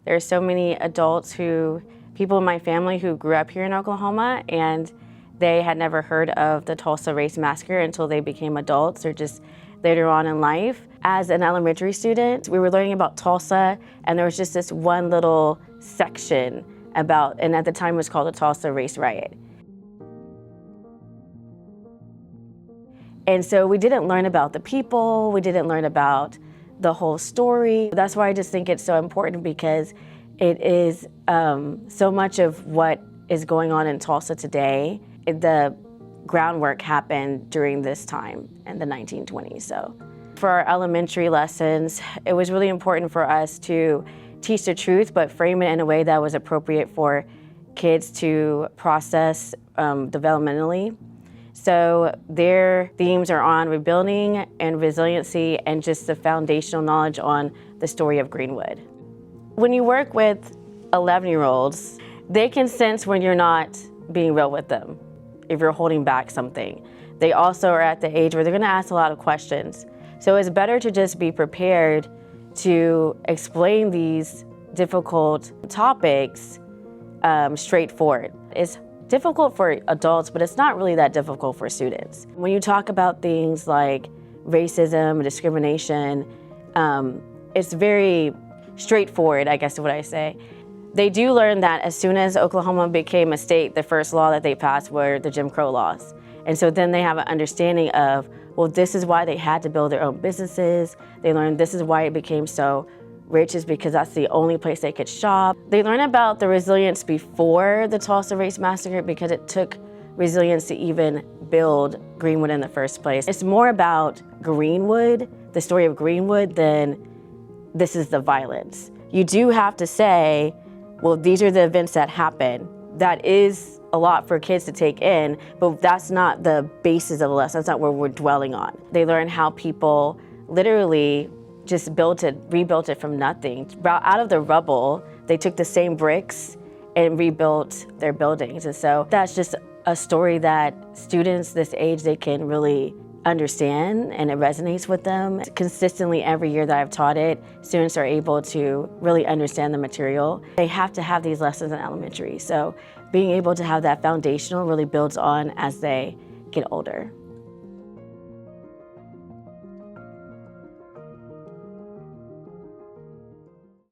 There are so many people in my family who grew up here in Oklahoma, and they had never heard of the Tulsa Race Massacre until they became adults or just later on in life. As an elementary student, we were learning about Tulsa, and there was just this one little section about, and at the time it was called the Tulsa Race Riot. And so we didn't learn about the people, we didn't learn about the whole story. That's why I just think it's so important, because it is so much of what is going on in Tulsa today. The groundwork happened during this time in the 1920s. So for our elementary lessons, it was really important for us to teach the truth, but frame it in a way that was appropriate for kids to process developmentally. So their themes are on rebuilding and resiliency and just the foundational knowledge on the story of Greenwood. When you work with 11-year-olds, they can sense when you're not being real with them, if you're holding back something. They also are at the age where they're gonna ask a lot of questions. So it's better to just be prepared to explain these difficult topics straightforward. It's difficult for adults, but it's not really that difficult for students. When you talk about things like racism and discrimination, it's very straightforward, I guess is what I say. They do learn that as soon as Oklahoma became a state, the first law that they passed were the Jim Crow laws. And so then they have an understanding of, well, this is why they had to build their own businesses. They learned this is why it became so rich, is because that's the only place they could shop. They learn about the resilience before the Tulsa Race Massacre, because it took resilience to even build Greenwood in the first place. It's more about Greenwood, the story of Greenwood, than this is the violence. You do have to say, well, these are the events that happened. That is a lot for kids to take in, but that's not the basis of the lesson. That's not where we're dwelling on. They learn how people literally just rebuilt it from nothing. Out of the rubble, they took the same bricks and rebuilt their buildings. And so that's just a story that students this age, they can really understand, and it resonates with them. Consistently every year that I've taught it, students are able to really understand the material. They have to have these lessons in elementary. So being able to have that foundational really builds on as they get older.